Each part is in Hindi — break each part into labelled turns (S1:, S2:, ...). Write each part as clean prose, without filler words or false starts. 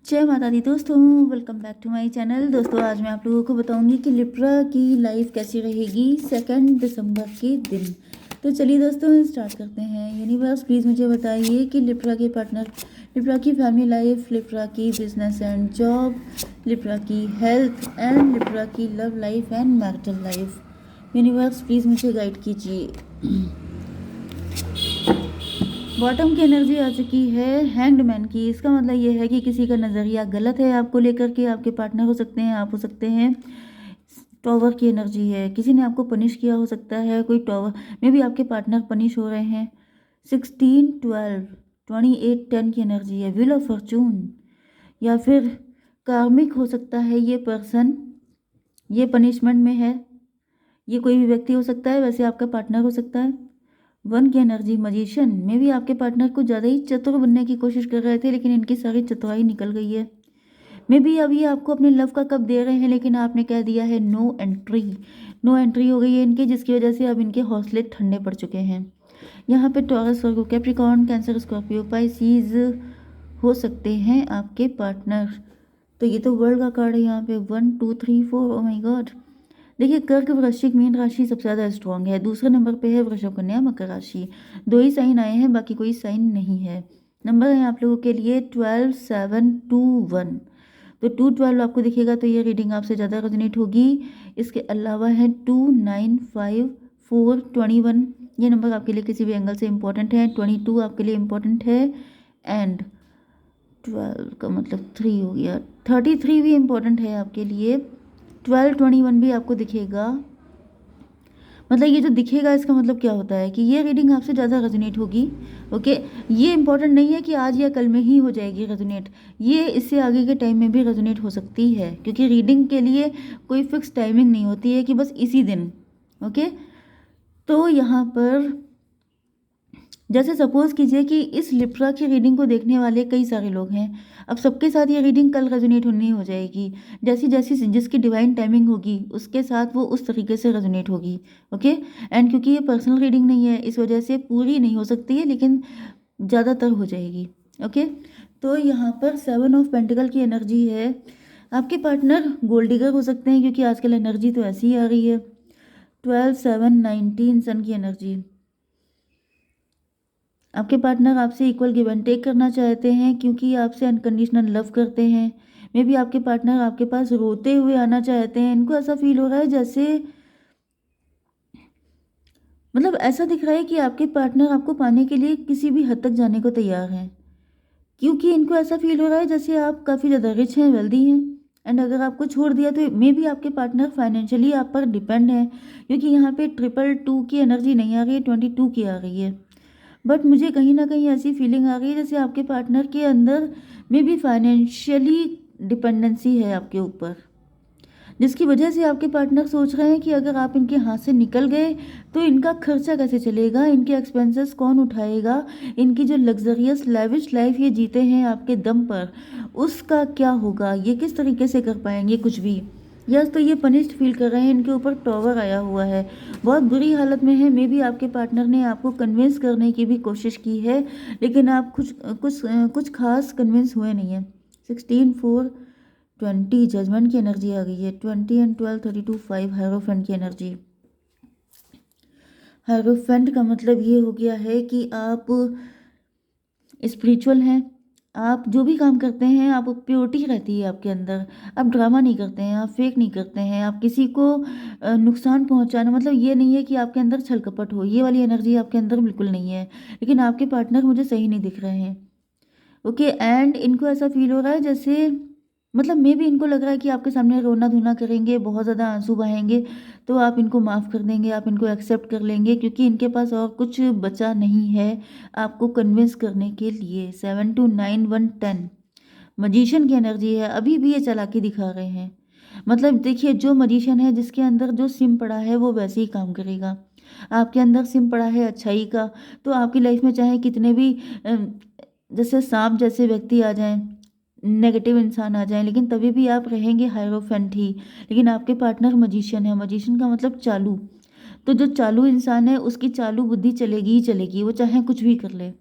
S1: जय माता दी दोस्तों, welcome back to my channel. दोस्तों आज मैं आप लोगों को बताऊंगी कि लिब्रा की लाइफ कैसी रहेगी 2 दिसंबर के दिन। तो चलिए दोस्तों स्टार्ट करते हैं। यूनिवर्स प्लीज़ मुझे बताइए कि लिब्रा के पार्टनर, लिब्रा की फैमिली लाइफ, लिब्रा की बिजनेस एंड जॉब, लिब्रा की हेल्थ एंड लिब्रा की love life and marital life. Universe please मुझे गाइड कीजिए। बॉटम की एनर्जी आ चुकी है हैंग्ड मैन की। इसका मतलब ये है कि किसी का नज़रिया गलत है आपको लेकर के। आपके पार्टनर हो सकते हैं, आप हो सकते हैं। टॉवर की एनर्जी है, किसी ने आपको पनिश किया हो सकता है। कोई टॉवर में भी आपके पार्टनर पनिश हो रहे हैं। 16, 12, 28, 10 की एनर्जी है। व्हील ऑफ फॉर्चून या फिर कार्मिक हो सकता है ये पर्सन, ये पनिशमेंट में है। ये कोई भी व्यक्ति हो सकता है, वैसे आपका पार्टनर हो सकता है। 1 की एनर्जी मजिशियन में भी आपके पार्टनर को ज़्यादा ही चतुर बनने की कोशिश कर रहे थे, लेकिन इनकी सारी चतुराई निकल गई है। मे भी अभी आपको अपने लव का कप दे रहे हैं, लेकिन आपने कह दिया है नो एंट्री। नो एंट्री हो गई है इनकी, जिसकी वजह से अब इनके हौसले ठंडे पड़ चुके हैं। यहाँ पे टॉरस, वर्गो, कैप्रिकॉर्न, कैंसर, स्कॉर्पियो, पाइसीज हो सकते हैं आपके पार्टनर। तो ये तो वर्ल्ड का कार्ड है यहाँ पे 1 2 3 4। Oh my God. देखिए कर्क, वृश्चिक, मीन राशि सबसे ज़्यादा स्ट्रांग है। दूसरे नंबर पे है वृषभ, कन्या, मकर राशि। 2 ही साइन आए हैं, बाकी कोई साइन नहीं है। नंबर है आप लोगों के लिए 12, 7, 2, 1। तो 2, 12 आपको दिखेगा तो ये रीडिंग आपसे ज़्यादा रेजोनेट होगी। इसके अलावा है 2, 9, 5, 4, 21। ये नंबर आपके लिए किसी भी एंगल से इम्पोर्टेंट है। 22 आपके लिए इम्पोर्टेंट है एंड 12 का मतलब 3 हो गया। 33 भी इम्पोर्टेंट है आपके लिए। 12, 21 भी आपको दिखेगा। मतलब ये जो दिखेगा इसका मतलब क्या होता है कि ये रीडिंग आपसे ज़्यादा रेजोनेट होगी। ओके, ये इंपॉर्टेंट नहीं है कि आज या कल में ही हो जाएगी रेजोनेट। ये इससे आगे के टाइम में भी रेजोनेट हो सकती है, क्योंकि रीडिंग के लिए कोई फिक्स टाइमिंग नहीं होती है कि बस इसी दिन। ओके, तो यहाँ पर जैसे सपोज कीजिए कि इस लिब्रा की रीडिंग को देखने वाले कई सारे लोग हैं। अब सबके साथ ये रीडिंग कल रेजोनेट होनी हो जाएगी। जैसी जैसी जिसकी डिवाइन टाइमिंग होगी उसके साथ वो उस तरीके से रेजोनेट होगी। ओके, एंड क्योंकि ये पर्सनल रीडिंग नहीं है इस वजह से पूरी नहीं हो सकती है, लेकिन ज़्यादातर हो जाएगी। ओके, तो यहाँ पर 7 ऑफ पेंटिकल की एनर्जी है। आपके पार्टनर गोल्ड डिगर हो सकते हैं, क्योंकि आजकल एनर्जी तो ऐसी ही आ रही है। 12, 7, 19 सन की एनर्जी। आपके पार्टनर आपसे इक्वल गिव एंड टेक करना चाहते हैं, क्योंकि आपसे अनकंडीशनल लव करते हैं। मे बी आपके पार्टनर आपके पास रोते हुए आना चाहते हैं। इनको ऐसा फील हो रहा है जैसे, मतलब ऐसा दिख रहा है कि आपके पार्टनर आपको पाने के लिए किसी भी हद तक जाने को तैयार हैं, क्योंकि इनको ऐसा फील हो रहा है जैसे आप काफ़ी ज़्यादा रिच हैं, वेल्दी हैं। एंड अगर आपको छोड़ दिया तो मे बी आपके पार्टनर फाइनेंशियली आप पर डिपेंड है, क्योंकि यहाँ पे 222 की एनर्जी नहीं आ रही है, 22 की आ रही है। बट मुझे कहीं ना कहीं ऐसी फीलिंग आ रही है जैसे आपके पार्टनर के अंदर में भी फाइनेंशियली डिपेंडेंसी है आपके ऊपर, जिसकी वजह से आपके पार्टनर सोच रहे हैं कि अगर आप इनके हाथ से निकल गए तो इनका खर्चा कैसे चलेगा, इनके एक्सपेंसेस कौन उठाएगा, इनकी जो लग्जरियस लेविश लाइफ ये जीते हैं आपके दम पर, उसका क्या होगा, ये किस तरीके से कर पाएंगे कुछ भी। यस, तो ये पनिश्ड फील कर रहे हैं, इनके ऊपर टॉवर आया हुआ है, बहुत बुरी हालत में है। मे बी आपके पार्टनर ने आपको कन्विंस करने की भी कोशिश की है, लेकिन आप कुछ खास कन्विंस हुए नहीं है। 16, 4, 20 जजमेंट की एनर्जी आ गई है। 20 एंड 12, 32, 5 हायरोफेंट की एनर्जी। हायरोफेंट का मतलब ये हो गया है कि आप स्पिरिचुअल हैं। आप जो भी काम करते हैं आप प्योरिटी रहती है आपके अंदर। आप ड्रामा नहीं करते हैं, आप फेक नहीं करते हैं, आप किसी को नुकसान पहुंचाना, मतलब ये नहीं है कि आपके अंदर छल कपट हो, ये वाली एनर्जी आपके अंदर बिल्कुल नहीं है। लेकिन आपके पार्टनर मुझे सही नहीं दिख रहे हैं। ओके, एंड इनको ऐसा फील हो रहा है जैसे, मतलब मे भी इनको लग रहा है कि आपके सामने रोना धोना करेंगे, बहुत ज़्यादा आंसू बहाएंगे, तो आप इनको माफ़ कर देंगे, आप इनको एक्सेप्ट कर लेंगे, क्योंकि इनके पास और कुछ बचा नहीं है आपको कन्विंस करने के लिए। 7, 2, 9, 1, 10 मजिशियन की एनर्जी है। अभी भी ये चालाकी दिखा रहे हैं। मतलब देखिए, जो मजिशियन है जिसके अंदर जो सिम पड़ा है वो वैसे ही काम करेगा। आपके अंदर सिम पड़ा है अच्छाई का, तो आपकी लाइफ में चाहे कितने भी जैसे सांप जैसे व्यक्ति आ जाएं, नेगेटिव इंसान आ जाएं, लेकिन तभी भी आप रहेंगे हायरोफेंट ही। लेकिन आपके पार्टनर मजिशियन है। मजिशियन का मतलब चालू। तो जो चालू इंसान है उसकी चालू बुद्धि चलेगी ही चलेगी, वो चाहे कुछ भी कर ले।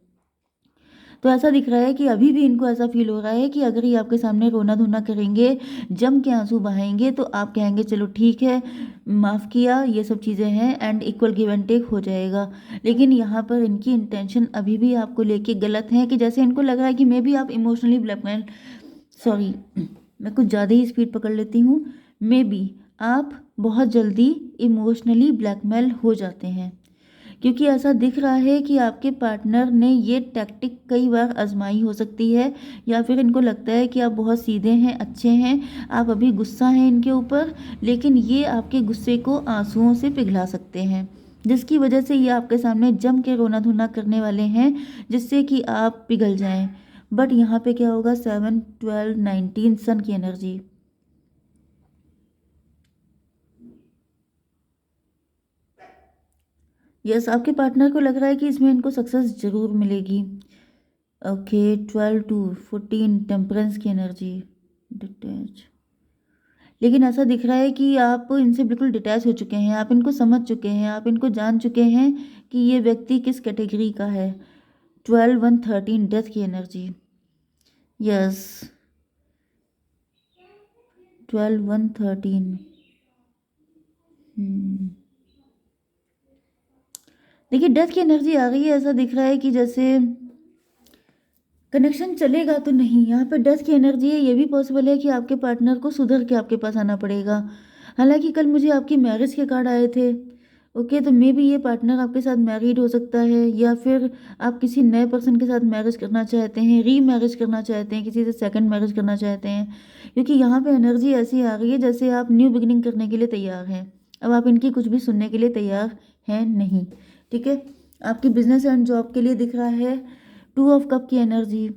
S1: तो ऐसा दिख रहा है कि अभी भी इनको ऐसा फील हो रहा है कि अगर ये आपके सामने रोना धोना करेंगे, जम के आंसू बहाएंगे, तो आप कहेंगे चलो ठीक है, माफ़ किया, ये सब चीज़ें हैं, and equal give and take हो जाएगा। लेकिन यहाँ पर इनकी इंटेंशन अभी भी आपको लेके गलत है, कि जैसे इनको लग रहा है कि मे बी आप इमोशनली ब्लैकमेल, सॉरी मैं कुछ ज़्यादा ही स्पीड पकड़ लेती हूँ, मे बी आप बहुत जल्दी इमोशनली ब्लैकमेल हो जाते हैं, क्योंकि ऐसा दिख रहा है कि आपके पार्टनर ने ये टैक्टिक कई बार आजमाई हो सकती है, या फिर इनको लगता है कि आप बहुत सीधे हैं, अच्छे हैं, आप अभी गुस्सा हैं इनके ऊपर, लेकिन ये आपके गुस्से को आंसुओं से पिघला सकते हैं, जिसकी वजह से ये आपके सामने जम के रोना धोना करने वाले हैं, जिससे कि आप पिघल जाएं। बट यहाँ पे क्या होगा, 7, 12, 19 सन की एनर्जी। यस, आपके पार्टनर को लग रहा है कि इसमें इनको सक्सेस जरूर मिलेगी। ओके, 12 to 14 टेम्परेंस की एनर्जी, डिटैच। लेकिन ऐसा दिख रहा है कि आप इनसे बिल्कुल डिटैच हो चुके हैं, आप इनको समझ चुके हैं, आप इनको जान चुके हैं कि ये व्यक्ति किस कैटेगरी का है। 12, 1, 13 डेथ की एनर्जी। यस, 12, 1, 13। देखिए डेथ की एनर्जी आ गई है। ऐसा दिख रहा है कि जैसे कनेक्शन चलेगा तो नहीं, यहाँ पर डेथ की एनर्जी है। ये भी पॉसिबल है कि आपके पार्टनर को सुधर के आपके पास आना पड़ेगा। हालांकि कल मुझे आपकी मैरिज के कार्ड आए थे। ओके, तो मे बी ये पार्टनर आपके साथ मैरिड हो सकता है, या फिर आप किसी नए पर्सन के साथ मैरिज करना चाहते हैं, री मैरिज करना चाहते हैं, किसी से सेकंड मैरिज करना चाहते हैं, क्योंकि यहाँ पे एनर्जी ऐसी आ गई है जैसे आप न्यू बिगिनिंग करने के लिए तैयार हैं। अब आप इनकी कुछ भी सुनने के लिए तैयार हैं नहीं। ठीक है, आपकी बिजनेस एंड जॉब के लिए दिख रहा है 2 ऑफ कप की energy,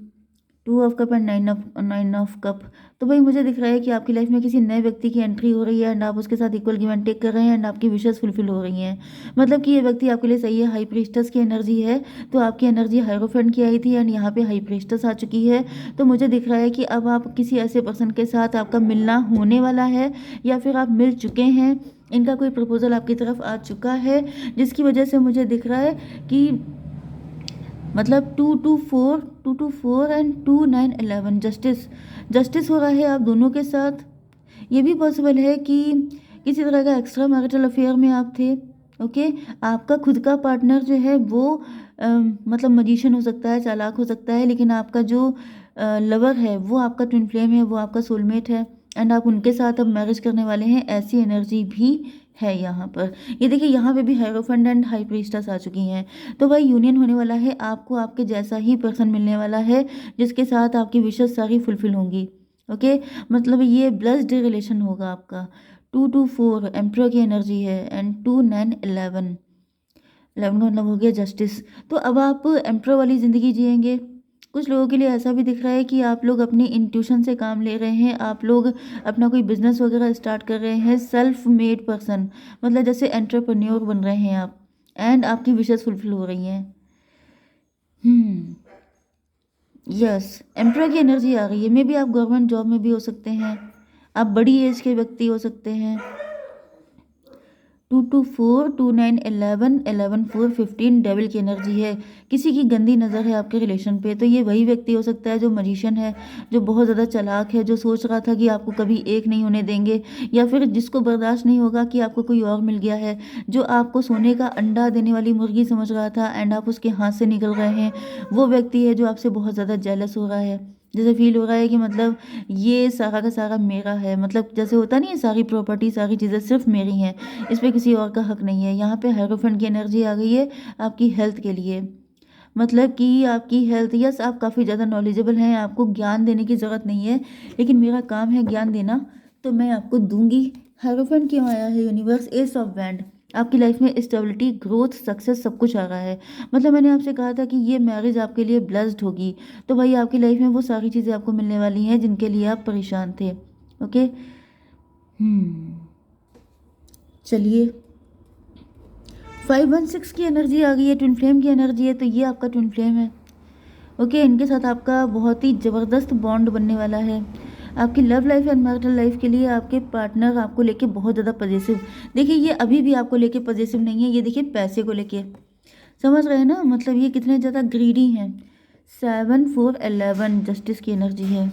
S1: 2 of cup and 9 of cup. तो भाई मुझे दिख रहा है कि आपकी लाइफ में किसी नए व्यक्ति की एंट्री हो रही है, एंड आप उसके साथ इक्वल गिव एंड टेक कर रहे हैं, एंड आपकी विशेस फुलफिल हो रही हैं। मतलब कि ये व्यक्ति आपके लिए सही है। हाई प्रीस्टस की एनर्जी है, तो आपकी एनर्जी हायरोफेंट की आई थी, एंड यहाँ पे हाई प्रीस्टस आ चुकी है। तो मुझे दिख रहा है कि अब आप किसी ऐसे पर्सन के साथ आपका मिलना होने वाला है, या फिर आप मिल चुके हैं, इनका कोई प्रपोजल आपकी तरफ आ चुका है, जिसकी वजह से मुझे दिख रहा है कि मतलब 2 to 4 एंड 2, 9, 11 जस्टिस हो रहा है आप दोनों के साथ। ये भी पॉसिबल है कि किसी तरह का एक्स्ट्रा मैरिटल अफेयर में आप थे। ओके, आपका खुद का पार्टनर जो है वो मतलब मजिशियन हो सकता है, चालाक हो सकता है, लेकिन आपका जो लवर है वो आपका ट्विन फ्लेम है, वो आपका सोलमेट है, एंड आप उनके साथ अब मैरिज करने वाले हैं। ऐसी एनर्जी भी है यहाँ पर। ये देखिए यहाँ पे भी हायरोफेंट एंड हाई प्रीस्टस आ चुकी हैं। तो भाई यूनियन होने वाला है, आपको आपके जैसा ही पर्सन मिलने वाला है, जिसके साथ आपकी विशेस सारी फुलफिल होंगी। ओके, मतलब ये ब्लेस्ड रिलेशन होगा आपका। 2 to 4 एम्प्रो की एनर्जी है, एंड 2, 9, 11 का मतलब हो गया जस्टिस। तो अब आप एम्प्रो वाली ज़िंदगी जिएंगे। कुछ लोगों के लिए ऐसा भी दिख रहा है कि आप लोग अपनी इंट्यूशन से काम ले रहे हैं, आप लोग अपना कोई बिजनेस वगैरह स्टार्ट कर रहे हैं। सेल्फ मेड पर्सन, मतलब जैसे एंटरप्रेन्योर बन रहे हैं आप, एंड आपकी विशेस फुलफिल हो रही हैं। यस, एम्प्रेयर की एनर्जी आ गई है। मे बी आप गवर्नमेंट जॉब में भी हो सकते हैं, आप बड़ी एज के व्यक्ति हो सकते हैं। 2 to 4, 2, 9, 11, 11, 4, 15 डेविल की एनर्जी है। किसी की गंदी नज़र है आपके रिलेशन पे, तो ये वही व्यक्ति हो सकता है जो मजिशियन है, जो बहुत ज़्यादा चालाक है, जो सोच रहा था कि आपको कभी एक नहीं होने देंगे, या फिर जिसको बर्दाश्त नहीं होगा कि आपको कोई और मिल गया है, जो आपको सोने का अंडा देने वाली मुर्गी समझ रहा था, एंड आप उसके हाथ से निकल रहे हैं। वो व्यक्ति है जो आपसे बहुत ज़्यादा जेलस हो रहा है, जैसे फील हो रहा है कि मतलब ये सारा का सारा मेरा है, मतलब जैसे होता नहीं है, सारी प्रॉपर्टी सारी चीज़ें सिर्फ मेरी हैं, इस पर किसी और का हक नहीं है। यहाँ पे हायरोफेंट की एनर्जी आ गई है आपकी हेल्थ के लिए, मतलब कि आपकी हेल्थ। यस, आप काफ़ी ज़्यादा नॉलेजेबल हैं, आपको ज्ञान देने की ज़रूरत नहीं है, लेकिन मेरा काम है ज्ञान देना, तो मैं आपको दूंगी। हायरोफेंट क्यों आया है? Universe, S of wand. आपकी लाइफ में स्टेबिलिटी, ग्रोथ, सक्सेस सब कुछ आ रहा है। मतलब मैंने आपसे कहा था कि ये मैरिज आपके लिए ब्लेस्ड होगी, तो भाई आपकी लाइफ में वो सारी चीज़ें आपको मिलने वाली हैं जिनके लिए आप परेशान थे। ओके, चलिए 516 की एनर्जी आ गई है, ट्विन फ्लेम की एनर्जी है, तो ये आपका ट्विन फ्लेम है। ओके, इनके साथ आपका बहुत ही ज़बरदस्त बॉन्ड बनने वाला है। आपकी love life and marital life के लिए आपके पार्टनर आपको लेके बहुत ज़्यादा पॉजिटिव, देखिए ये अभी भी आपको लेके पॉजिटिव नहीं है, ये देखिए पैसे को लेके, समझ रहे हैं ना, मतलब ये कितने ज़्यादा ग्रीडी हैं। 7 4 11 जस्टिस की एनर्जी है।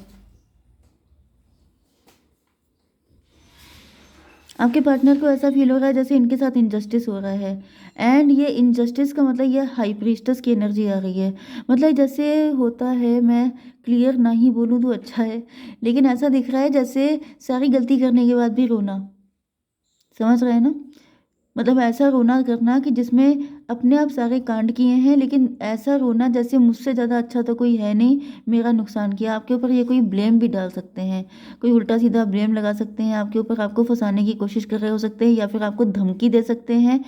S1: आपके पार्टनर को ऐसा फील हो रहा है जैसे इनके साथ इनजस्टिस हो रहा है। एंड ये इनजस्टिस का मतलब ये हाई प्रीस्टस की एनर्जी आ रही है। मतलब जैसे होता है, मैं क्लियर ना ही बोलूँ तो अच्छा है, लेकिन ऐसा दिख रहा है जैसे सारी गलती करने के बाद भी रोना। समझ रहे हैं ना? मतलब ऐसा रोना करना कि जिसमें अपने आप सारे कांड किए हैं, लेकिन ऐसा रोना जैसे मुझसे ज़्यादा अच्छा तो कोई है नहीं, मेरा नुकसान किया। आपके ऊपर ये कोई ब्लेम भी डाल सकते हैं, कोई उल्टा सीधा ब्लेम लगा सकते हैं आपके ऊपर, आपको फंसाने की कोशिश कर रहे हो सकते हैं, या फिर आपको धमकी दे सकते हैं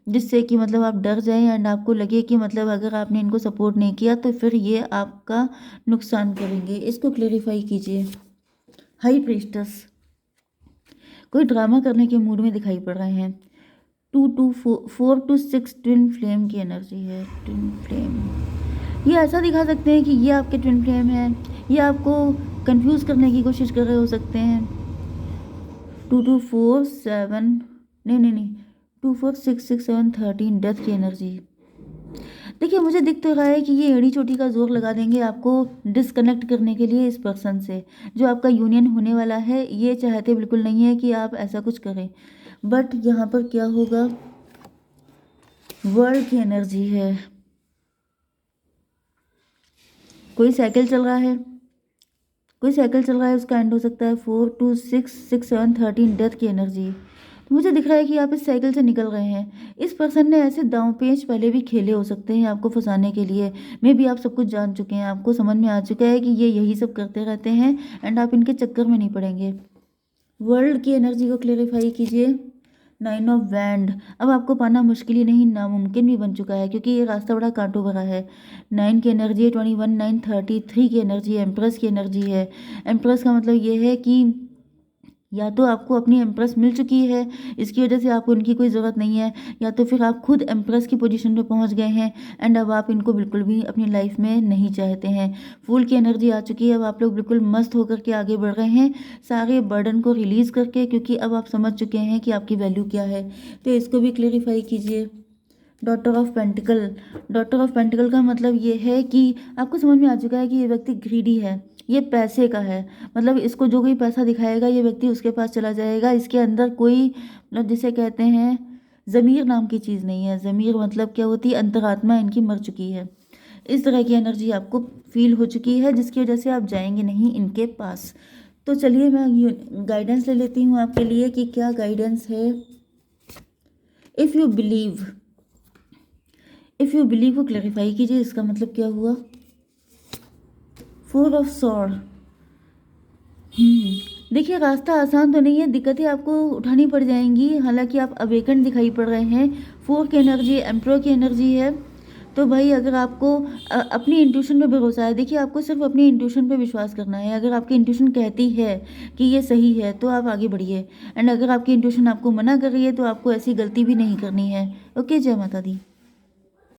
S1: जिससे कि मतलब आप डर जाएं एंड आपको लगे कि मतलब अगर आपने इनको सपोर्ट नहीं किया तो फिर ये आपका नुकसान करेंगे। इसको क्लेरिफाई कीजिए। हाई प्रीस्टस कोई ड्रामा करने के मूड में दिखाई पड़ रहे हैं। 4 to 6 ट्विन फ्लेम की एनर्जी है। ट्विन फ्लेम ये ऐसा दिखा सकते हैं कि ये आपके ट्विन फ्लेम है, ये आपको कंफ्यूज करने की कोशिश कर रहे हो सकते हैं। 2 2 4 7 नहीं 2 4 6 6 7 13 डेथ की एनर्जी। देखिए, मुझे दिख तो रहा है कि ये एड़ी चोटी का जोर लगा देंगे आपको डिसकनेक्ट करने के लिए इस पर्सन से। जो आपका यूनियन होने वाला है, ये चाहते बिल्कुल नहीं है कि आप ऐसा कुछ करें, बट यहाँ पर क्या होगा, वर्ल्ड की एनर्जी है। कोई साइकिल चल रहा है, कोई साइकिल चल रहा है, उसका एंड हो सकता है 4 2 6 6 7 13 डेथ की एनर्जी। तो मुझे दिख रहा है कि आप इस साइकिल से निकल रहे हैं। इस पर्सन ने ऐसे दांव पेच पहले भी खेले हो सकते हैं आपको फंसाने के लिए। मे बी आप सब कुछ जान चुके हैं, आपको समझ में आ चुका है कि ये यही सब करते रहते हैं एंड आप इनके चक्कर में नहीं पड़ेंगे। वर्ल्ड की एनर्जी को क्लेरिफाई कीजिए। 9 ऑफ वैंड अब आपको पाना मुश्किल ही नहीं, नामुमकिन भी बन चुका है, क्योंकि ये रास्ता बड़ा कांटों भरा है। 9 की एनर्जी है 21 9 33 की एनर्जी है, एम्प्रेस की एनर्जी है। एम्प्रेस का मतलब ये है कि या तो आपको अपनी एम्प्रेस मिल चुकी है, इसकी वजह से आपको इनकी कोई ज़रूरत नहीं है, या तो फिर आप खुद एम्प्रेस की पोजीशन पे पहुंच गए हैं एंड अब आप इनको बिल्कुल भी अपनी लाइफ में नहीं चाहते हैं। फूल की एनर्जी आ चुकी है। अब आप लोग बिल्कुल मस्त होकर के आगे बढ़ रहे हैं, सारे बर्डन को रिलीज़ करके, क्योंकि अब आप समझ चुके हैं कि आपकी वैल्यू क्या है। तो इसको भी क्लेरिफाई कीजिए। Daughter of pentacle daughter of pentacle का मतलब ये है कि आपको समझ में आ चुका है कि ये व्यक्ति ग्रीडी है, ये पैसे का है। मतलब इसको जो कोई पैसा दिखाएगा ये व्यक्ति उसके पास चला जाएगा। इसके अंदर कोई मतलब जिसे कहते हैं ज़मीर नाम की चीज़ नहीं है। ज़मीर मतलब क्या होती है, अंतरात्मा इनकी मर चुकी है। इस तरह की एनर्जी आपको फील हो चुकी है, जिसकी वजह से आप जाएंगे नहीं इनके पास। तो चलिए मैं गाइडेंस ले लेती हूँ आपके लिए कि क्या गाइडेंस है। इफ़ यू बिलीव को क्लैरिफाई कीजिए। इसका मतलब क्या हुआ, 4 ऑफ सॉर्ड। देखिए, रास्ता आसान तो नहीं है, दिक्कतें आपको उठानी पड़ जाएंगी, हालांकि आप अवेकन दिखाई पड़ रहे हैं। 4 की एनर्जी एम्परर की एनर्जी है। तो भाई, अगर आपको अपनी इंट्यूशन पे भरोसा है, देखिए आपको सिर्फ अपनी इंट्यूशन पे विश्वास करना है। अगर आपकी इंट्यूशन कहती है कि ये सही है तो आप आगे बढ़िए, एंड अगर आपकी इंट्यूशन आपको मना कर रही है तो आपको ऐसी गलती भी नहीं करनी है। ओके, जय माता दी।